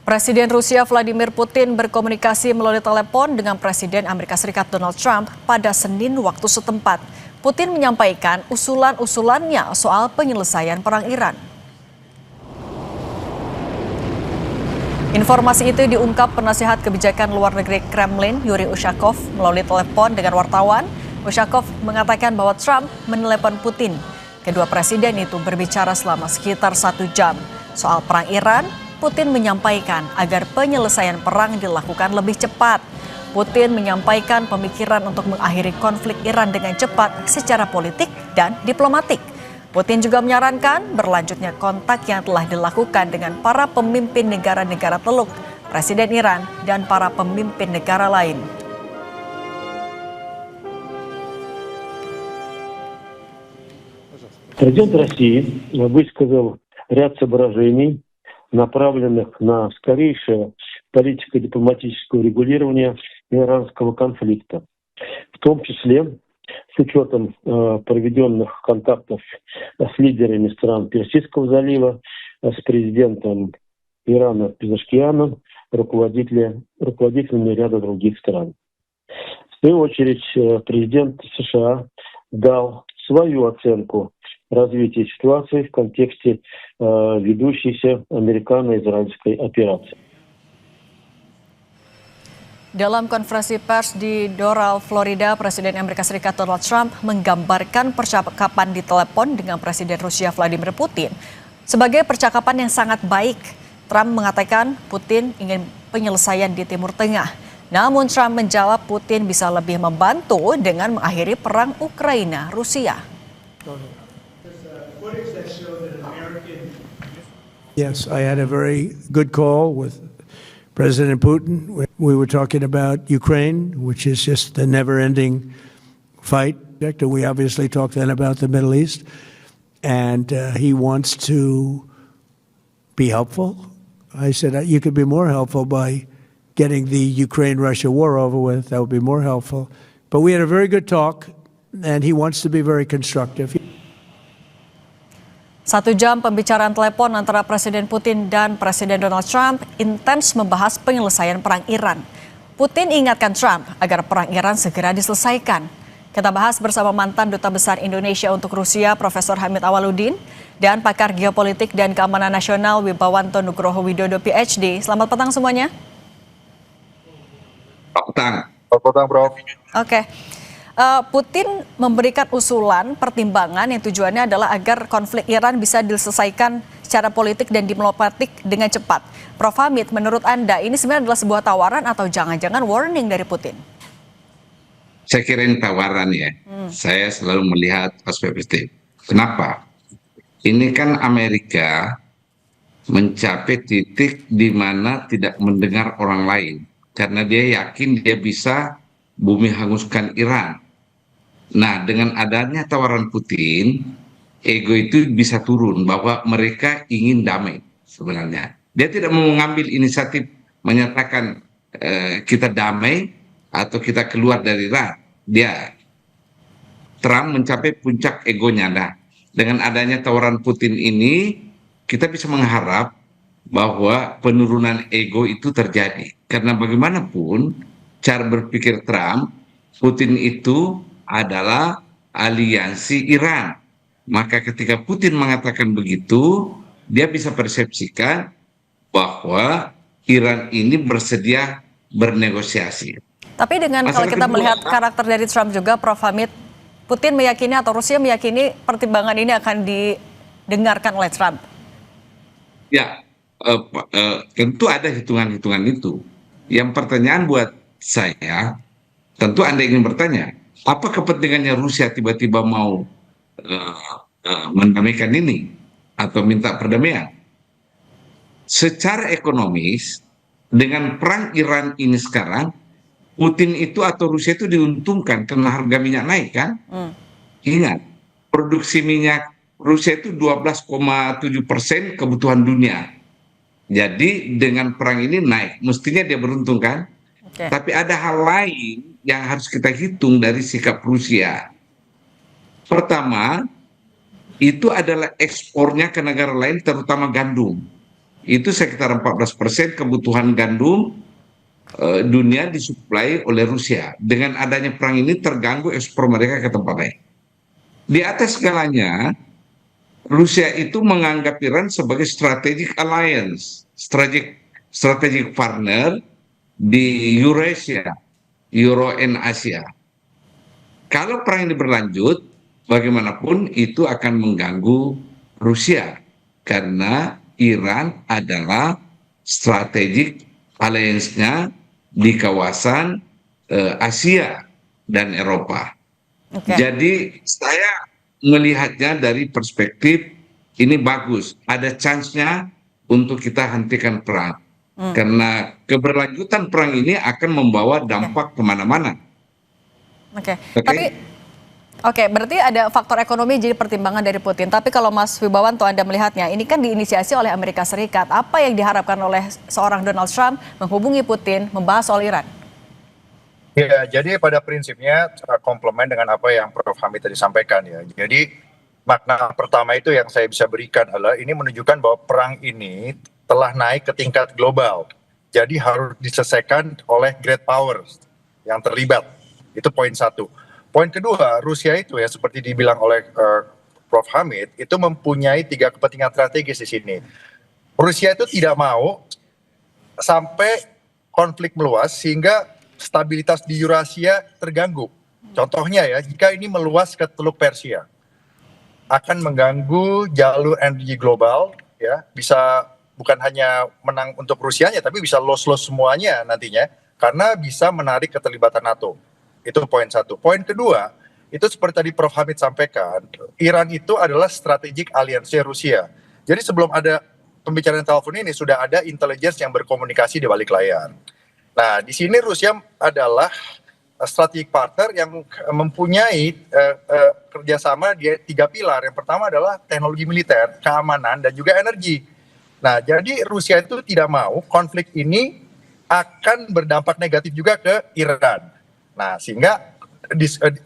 Presiden Rusia Vladimir Putin berkomunikasi melalui telepon dengan Presiden Amerika Serikat Donald Trump pada Senin waktu setempat. Putin menyampaikan usulan-usulannya soal penyelesaian perang Iran. Informasi itu diungkap penasihat kebijakan luar negeri Kremlin, Yuri Ushakov, melalui telepon dengan wartawan. Ushakov mengatakan bahwa Trump menelepon Putin. Kedua presiden itu berbicara selama sekitar 1 jam. Soal perang Iran, Putin menyampaikan agar penyelesaian perang dilakukan lebih cepat. Putin menyampaikan pemikiran untuk mengakhiri konflik Iran dengan cepat secara politik dan diplomatik. Putin juga menyarankan berlanjutnya kontak yang telah dilakukan dengan para pemimpin negara-negara Teluk, Presiden Iran, dan para pemimpin negara lain. Президент России высказал ряд соображений, направленных на скорейшее политико-дипломатическое урегулирование иранского конфликта, в том числе с учетом проведенных контактов с лидерами стран Персидского залива, с президентом Ирана Пезешкианом, руководителями ряда других стран. В свою очередь, президент США дал свою оценку развития ситуации в контексте ведущейся американо-израильской операции. Dalam konferensi pers di Doral, Florida, Presiden Amerika Serikat Donald Trump menggambarkan percakapan di telepon dengan Presiden Rusia Vladimir Putin sebagai percakapan yang sangat baik. Trump mengatakan Putin ingin penyelesaian di Timur Tengah. Namun Trump menjawab Putin bisa lebih membantu dengan mengakhiri perang Ukraina-Rusia. Yes, I had a very good call with President Putin. We were talking about Ukraine, which is just a never-ending fight. We obviously talked then about the Middle East, and he wants to be helpful. I said, you could be more helpful by getting the Ukraine-Russia war over with. That would be more helpful. But we had a very good talk, and he wants to be very constructive. 1 jam pembicaraan telepon antara Presiden Putin dan Presiden Donald Trump intens membahas penyelesaian perang Iran. Putin ingatkan Trump agar perang Iran segera diselesaikan. Kita bahas bersama mantan Duta Besar Indonesia untuk Rusia, Profesor Hamid Awaludin, dan pakar geopolitik dan keamanan nasional Wibawanto Nugroho Widodo PhD. Selamat petang semuanya. Selamat petang. Selamat petang, Prof. Oke. Putin memberikan usulan pertimbangan yang tujuannya adalah agar konflik Iran bisa diselesaikan secara politik dan diplomatik dengan cepat. Prof. Hamid, menurut Anda ini sebenarnya adalah sebuah tawaran atau jangan-jangan warning dari Putin? Saya kira ini tawaran ya. Saya selalu melihat perspektif. Kenapa? Ini kan Amerika mencapai titik di mana tidak mendengar orang lain. Karena dia yakin dia bisa bumi hanguskan Iran. Nah, dengan adanya tawaran Putin, ego itu bisa turun bahwa mereka ingin damai sebenarnya. Dia tidak mau mengambil inisiatif menyatakan kita damai atau kita keluar dari Iran. Trump mencapai puncak egonya. Nah, dengan adanya tawaran Putin ini, kita bisa mengharap bahwa penurunan ego itu terjadi. Karena bagaimanapun cara berpikir Trump, Putin itu adalah aliansi Iran. Maka ketika Putin mengatakan begitu, dia bisa persepsikan bahwa Iran ini bersedia bernegosiasi. Tapi dengan kalau kita melihat karakter dari Trump juga, Prof. Hamid, Putin meyakini atau Rusia meyakini pertimbangan ini akan didengarkan oleh Trump. Ya, tentu ada hitungan-hitungan itu. Yang pertanyaan buat saya, tentu Anda ingin bertanya, apa kepentingannya Rusia tiba-tiba mau mendamaikan ini atau minta perdamaian? Secara ekonomis, dengan perang Iran ini sekarang, Putin itu atau Rusia itu diuntungkan karena harga minyak naik kan? Ingat, produksi minyak Rusia itu 12,7% kebutuhan dunia. Jadi dengan perang ini naik, mestinya dia beruntung kan? Okay. Tapi ada hal lain yang harus kita hitung dari sikap Rusia. Pertama, itu adalah ekspornya ke negara lain terutama gandum. itu sekitar 14% kebutuhan gandum dunia disuplai oleh Rusia. Dengan adanya perang ini terganggu ekspor mereka ke tempat lain. Di atas segalanya, Rusia itu menganggap Iran sebagai strategic alliance, strategic partner di Eurasia, Euro and Asia. Kalau perang ini berlanjut, bagaimanapun itu akan mengganggu Rusia karena Iran adalah strategic alliance-nya di kawasan Asia dan Eropa. Oke. Jadi saya melihatnya dari perspektif ini bagus, ada chance-nya untuk kita hentikan perang. Karena keberlanjutan perang ini akan membawa dampak kemana-mana. Oke. Oke. Tapi oke, berarti ada faktor ekonomi jadi pertimbangan dari Putin. Tapi kalau Mas Wibawanto Anda melihatnya, ini kan diinisiasi oleh Amerika Serikat. Apa yang diharapkan oleh seorang Donald Trump menghubungi Putin membahas soal Iran? Ya, jadi pada prinsipnya komplement dengan apa yang Prof. Hamid tadi sampaikan ya. Jadi makna pertama itu yang saya bisa berikan adalah ini menunjukkan bahwa perang ini telah naik ke tingkat global. Jadi harus diselesaikan oleh great powers yang terlibat. Itu poin satu. Poin kedua, Rusia itu ya seperti dibilang oleh Prof. Hamid, itu mempunyai 3 kepentingan strategis di sini. Rusia itu tidak mau sampai konflik meluas sehingga stabilitas di Eurasia terganggu. Contohnya ya, jika ini meluas ke Teluk Persia, akan mengganggu jalur energi global, ya, bisa bukan hanya menang untuk Rusianya, tapi bisa loss-loss semuanya nantinya, karena bisa menarik keterlibatan NATO. Itu poin satu. Poin kedua, itu seperti tadi Prof. Hamid sampaikan, Iran itu adalah strategic alliance Rusia. Jadi sebelum ada pembicaraan telepon ini, sudah ada intelligence yang berkomunikasi di balik layar. Nah, di sini Rusia adalah strategic partner yang mempunyai kerjasama di 3 pilar. Yang pertama adalah teknologi militer, keamanan, dan juga energi. Nah, jadi Rusia itu tidak mau konflik ini akan berdampak negatif juga ke Iran. Nah, sehingga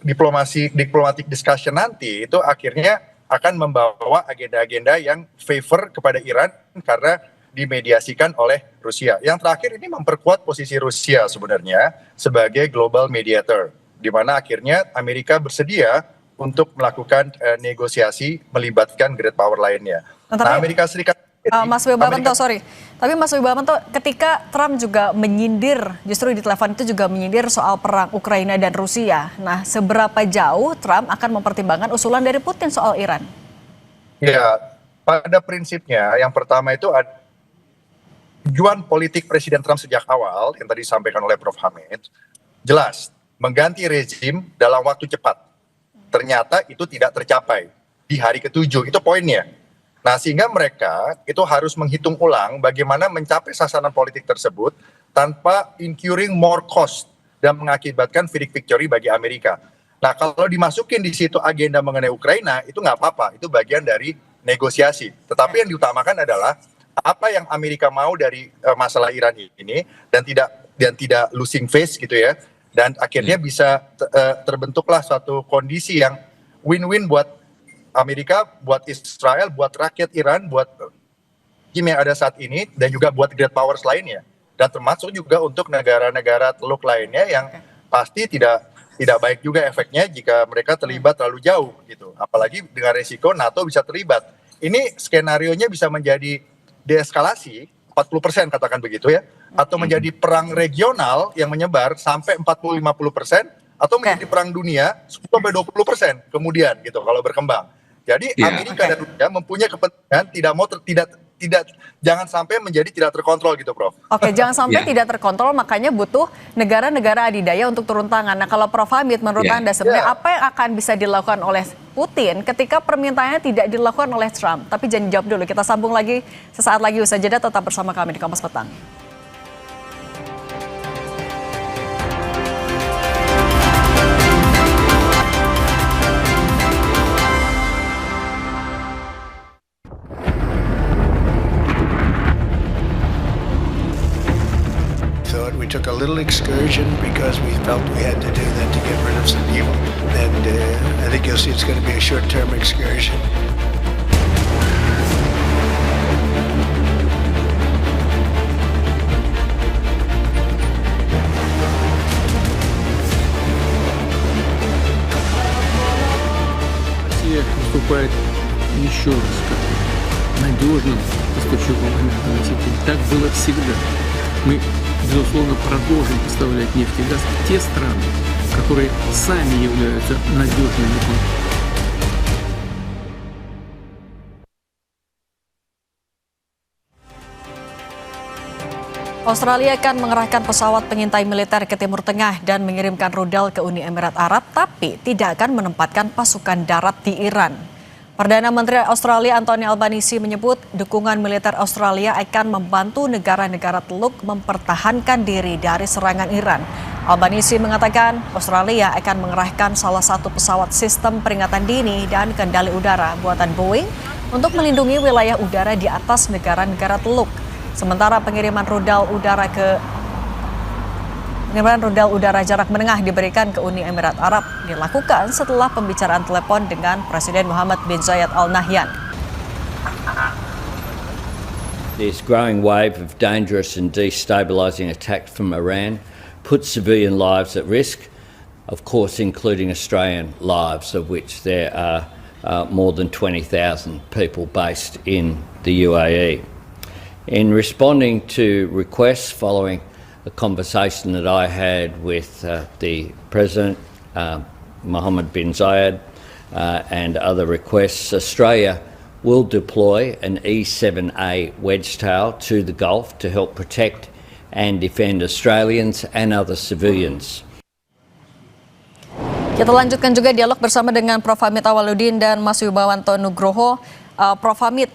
diplomatic discussion nanti itu akhirnya akan membawa agenda-agenda yang favor kepada Iran karena dimediasikan oleh Rusia. Yang terakhir ini memperkuat posisi Rusia sebenarnya sebagai global mediator, di mana akhirnya Amerika bersedia untuk melakukan negosiasi melibatkan great power lainnya. Nah, Amerika Serikat Mas Wibawanto, tapi Mas Wibawanto, ketika Trump juga menyindir, justru di telepon itu juga menyindir soal perang Ukraina dan Rusia. Nah, seberapa jauh Trump akan mempertimbangkan usulan dari Putin soal Iran? Ya, pada prinsipnya yang pertama itu ada tujuan politik Presiden Trump sejak awal yang tadi disampaikan oleh Prof. Hamid, jelas mengganti rezim dalam waktu cepat. Ternyata itu tidak tercapai di hari ke-7, itu poinnya. Nah, sehingga mereka itu harus menghitung ulang bagaimana mencapai sasaran politik tersebut tanpa incurring more cost dan mengakibatkan victory bagi Amerika. Nah, kalau dimasukin di situ agenda mengenai Ukraina, itu nggak apa-apa, itu bagian dari negosiasi. Tetapi yang diutamakan adalah apa yang Amerika mau dari masalah Iran ini dan tidak losing face gitu ya. Dan akhirnya bisa terbentuklah suatu kondisi yang win-win buat Amerika, buat Israel, buat rakyat Iran, buat tim yang ada saat ini, dan juga buat great powers lainnya. Dan termasuk juga untuk negara-negara teluk lainnya yang pasti tidak baik juga efeknya jika mereka terlibat terlalu jauh gitu. Apalagi dengan resiko NATO bisa terlibat. Ini skenarionya bisa menjadi deeskalasi 40% katakan begitu ya, atau menjadi perang regional yang menyebar sampai 40-50%, atau menjadi perang dunia 10-20% kemudian gitu kalau berkembang. Jadi Amerika dan Rusia mempunyai kepentingan jangan sampai menjadi tidak terkontrol gitu, Prof. Oke, jangan sampai tidak terkontrol, makanya butuh negara-negara adidaya untuk turun tangan. Nah, kalau Prof. Hamid, menurut Anda sebenarnya apa yang akan bisa dilakukan oleh Putin ketika permintaannya tidak dilakukan oleh Trump? Tapi jangan jawab dulu, kita sambung lagi sesaat lagi usai jeda, tetap bersama kami di Kompas Petang. We took a little excursion because we felt we had to do that to get rid of some people. And I think you'll see it's going to be a short-term excursion. еще раз как надежным поставщиком энергоносителей. Так было всегда. Мы, безусловно, продолжим поставлять нефть и газ в те страны, которые сами являются надежными партнерами. Australia akan mengerahkan pesawat pengintai militer ke Timur Tengah dan mengirimkan rudal ke Uni Emirat Arab, tapi tidak akan menempatkan pasukan darat di Iran. Perdana Menteri Australia Anthony Albanese menyebut dukungan militer Australia akan membantu negara-negara Teluk mempertahankan diri dari serangan Iran. Albanese mengatakan Australia akan mengerahkan salah satu pesawat sistem peringatan dini dan kendali udara buatan Boeing untuk melindungi wilayah udara di atas negara-negara Teluk. Sementara pengiriman rudal udara jarak menengah diberikan ke Uni Emirat Arab dilakukan setelah pembicaraan telepon dengan Presiden Mohammed bin Zayed Al Nahyan. This growing wave of dangerous and destabilising attacks from Iran puts civilian lives at risk, of course including Australian lives, of which there are more than 20,000 people based in the UAE. In responding to requests following a conversation that I had with the President, Mohammed bin Zayed, and other requests, Australia will deploy an E-7A Wedgetail to the Gulf to help protect and defend Australians and other civilians. Kita lanjutkan juga dialog bersama dengan Prof. Hamid Awaludin dan Mas Wibawanto Nugroho. Prof. Hamid,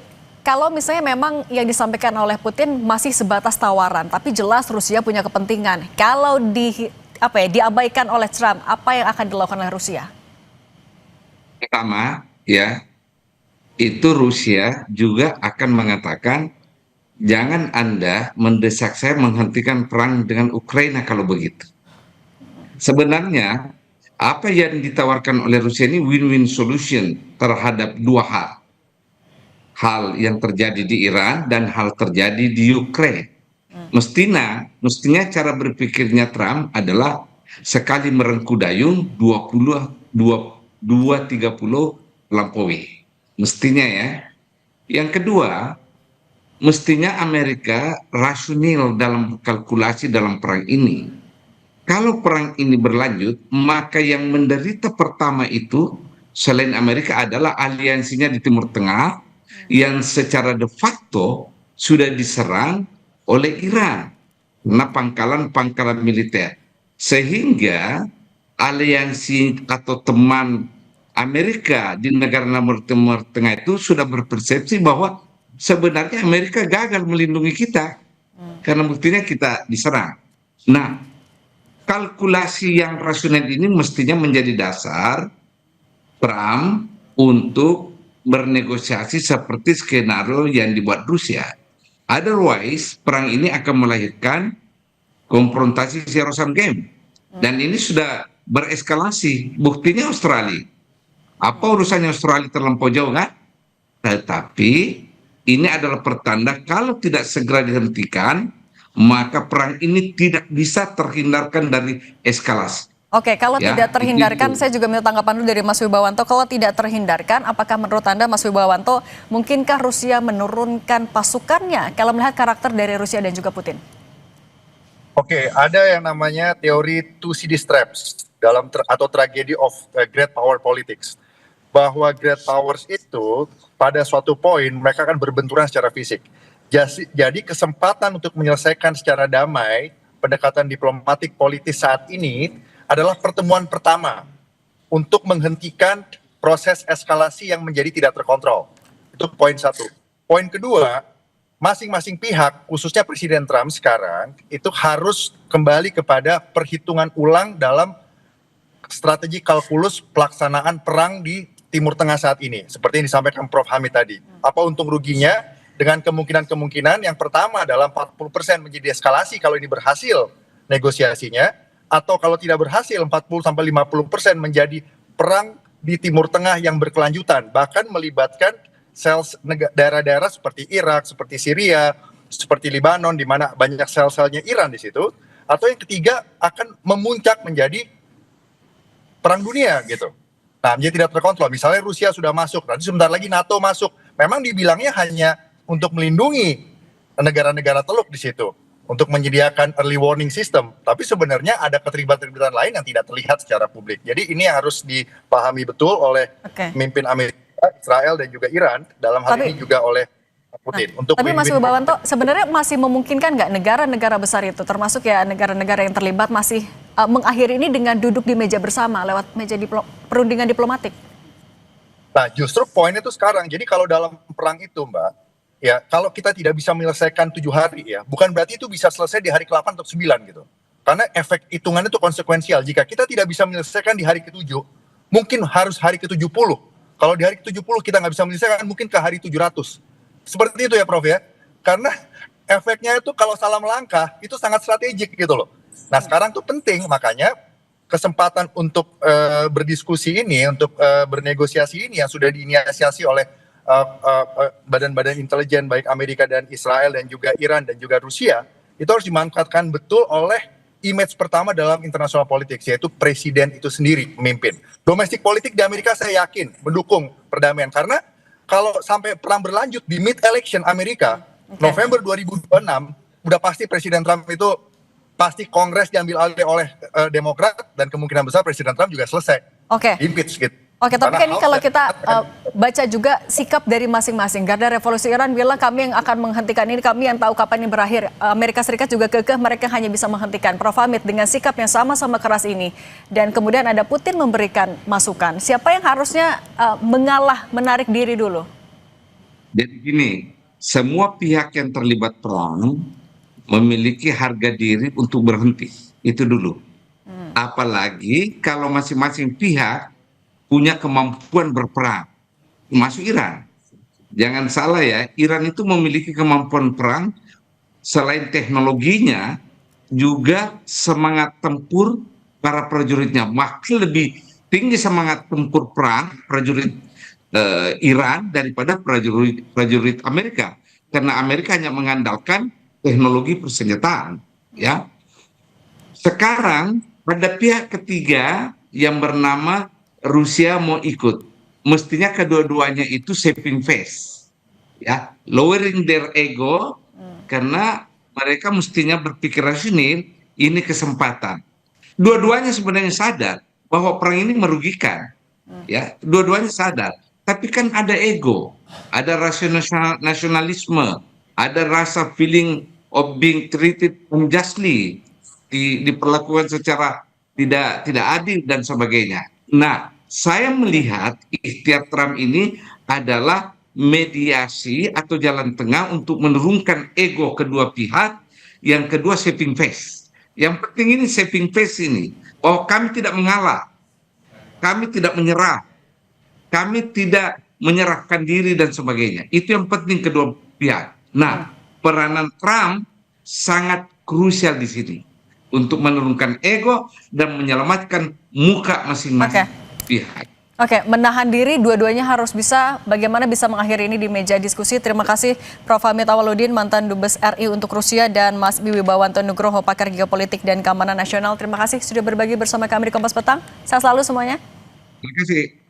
kalau misalnya memang yang disampaikan oleh Putin masih sebatas tawaran, tapi jelas Rusia punya kepentingan. Kalau diabaikan oleh Trump, apa yang akan dilakukan oleh Rusia? Pertama, ya, itu Rusia juga akan mengatakan, jangan Anda mendesak saya menghentikan perang dengan Ukraina kalau begitu. Sebenarnya, apa yang ditawarkan oleh Rusia ini win-win solution terhadap dua hal. Hal yang terjadi di Iran dan hal terjadi di Ukraina. Mestinya cara berpikirnya Trump adalah sekali merengku dayung 230 lampaui. Mestinya ya. Yang kedua, mestinya Amerika rasional dalam kalkulasi dalam perang ini. Kalau perang ini berlanjut, maka yang menderita pertama itu selain Amerika adalah aliansinya di Timur Tengah yang secara de facto sudah diserang oleh Iran karena pangkalan-pangkalan militer. Sehingga aliansi atau teman Amerika di negara Timur Tengah itu sudah berpersepsi bahwa sebenarnya Amerika gagal melindungi kita karena buktinya kita diserang. Nah, kalkulasi yang rasional ini mestinya menjadi dasar Trump untuk bernegosiasi seperti skenario yang dibuat Rusia. Otherwise, perang ini akan melahirkan konfrontasi zero-sum game. Dan ini sudah bereskalasi. Buktinya Australia. Apa urusannya Australia terlampau jauh kan? Tetapi ini adalah pertanda kalau tidak segera dihentikan, maka perang ini tidak bisa terhindarkan dari eskalasi. Oke, kalau tidak terhindarkan, saya juga minta tanggapan dulu dari Mas Wibawanto. Kalau tidak terhindarkan, apakah menurut Anda, Mas Wibawanto, mungkinkah Rusia menurunkan pasukannya kalau melihat karakter dari Rusia dan juga Putin? Oke, ada yang namanya teori two sides traps atau tragedy of great power politics. Bahwa great powers itu pada suatu poin mereka akan berbenturan secara fisik. Jadi kesempatan untuk menyelesaikan secara damai pendekatan diplomatik politis saat ini adalah pertemuan pertama untuk menghentikan proses eskalasi yang menjadi tidak terkontrol. Itu poin satu. Poin kedua, masing-masing pihak, khususnya Presiden Trump sekarang, itu harus kembali kepada perhitungan ulang dalam strategi kalkulus pelaksanaan perang di Timur Tengah saat ini. Seperti yang disampaikan Prof. Hamid tadi. Apa untung ruginya dengan kemungkinan-kemungkinan yang pertama adalah 40% menjadi eskalasi kalau ini berhasil negosiasinya, atau kalau tidak berhasil 40-50% menjadi perang di Timur Tengah yang berkelanjutan, bahkan melibatkan daerah-daerah seperti Irak, seperti Syria, seperti Libanon, di mana banyak sel-selnya Iran di situ. Atau yang ketiga akan memuncak menjadi perang dunia gitu. Nah, menjadi tidak terkontrol. Misalnya Rusia sudah masuk, nanti sebentar lagi NATO masuk, Memang dibilangnya hanya untuk melindungi negara-negara teluk di situ, untuk menyediakan early warning system, tapi sebenarnya ada keterlibatan lain yang tidak terlihat secara publik. Jadi ini harus dipahami betul oleh pemimpin Amerika, Israel dan juga Iran, dalam hal ini juga oleh Putin. Tapi Mas Wibawanto, sebenarnya masih memungkinkan nggak negara-negara besar itu, termasuk ya negara-negara yang terlibat, masih mengakhiri ini dengan duduk di meja bersama lewat meja perundingan diplomatik? Nah, justru poinnya itu sekarang. Jadi kalau dalam perang itu, Mbak, ya kalau kita tidak bisa menyelesaikan 7 hari ya, bukan berarti itu bisa selesai di hari ke-8 atau 9 gitu. Karena efek hitungannya itu konsekuensial. Jika kita tidak bisa menyelesaikan di hari ke-7, mungkin harus hari ke-70. Kalau di hari ke-70 kita nggak bisa menyelesaikan, mungkin ke hari 700. Seperti itu ya Prof ya. Karena efeknya itu kalau salah melangkah itu sangat strategik gitu loh. Nah sekarang tuh penting, makanya kesempatan untuk berdiskusi ini, untuk bernegosiasi ini yang sudah diinisiasi oleh badan-badan intelijen baik Amerika dan Israel dan juga Iran dan juga Rusia, itu harus dimanfaatkan betul oleh image pertama dalam international politics, yaitu presiden itu sendiri memimpin. Domestic politik di Amerika saya yakin mendukung perdamaian, karena kalau sampai perang berlanjut di mid-election Amerika, November 2026, udah pasti Presiden Trump itu, pasti Kongres diambil alih oleh Demokrat, dan kemungkinan besar Presiden Trump juga selesai. Impeach gitu. Oke, tapi kan ini kalau kita baca juga sikap dari masing-masing. Garda Revolusi Iran bilang kami yang akan menghentikan ini, kami yang tahu kapan ini berakhir. Amerika Serikat juga kekeh mereka hanya bisa menghentikan. Prof Hamid, dengan sikap yang sama-sama keras ini, dan kemudian ada Putin memberikan masukan, siapa yang harusnya mengalah, menarik diri dulu? Jadi gini, semua pihak yang terlibat perang memiliki harga diri untuk berhenti. Itu dulu. Apalagi kalau masing-masing pihak punya kemampuan berperang, termasuk Iran. Jangan salah ya, Iran itu memiliki kemampuan perang, selain teknologinya, juga semangat tempur para prajuritnya. Makin lebih tinggi semangat tempur perang prajurit Iran daripada prajurit Amerika. Karena Amerika hanya mengandalkan teknologi persenjataan. Ya. Sekarang ada pihak ketiga yang bernama Rusia mau ikut. Mestinya kedua-duanya itu saving face, ya, lowering their ego, karena mereka mestinya berpikir rasional. Ini kesempatan. Dua-duanya sebenarnya sadar bahwa perang ini merugikan, ya. Dua-duanya sadar. Tapi kan ada ego, ada rasa nasionalisme, ada rasa feeling of being treated unjustly, diperlakukan secara tidak adil dan sebagainya. Nah, saya melihat ikhtiar Trump ini adalah mediasi atau jalan tengah untuk menurunkan ego kedua pihak. Yang kedua, saving face. Yang penting ini saving face ini. Oh, kami tidak mengalah, kami tidak menyerah, kami tidak menyerahkan diri dan sebagainya. Itu yang penting kedua pihak. Nah, peranan Trump sangat krusial di sini untuk menurunkan ego dan menyelamatkan muka masing-masing pihak. Oke, menahan diri, dua-duanya harus bisa. Bagaimana bisa mengakhiri ini di meja diskusi? Terima kasih Prof Hamid Awaludin, mantan Dubes RI untuk Rusia, dan Mas Wibawanto Nugroho, pakar geopolitik dan keamanan nasional. Terima kasih sudah berbagi bersama kami di Kompas Petang. Sehat selalu semuanya. Terima kasih.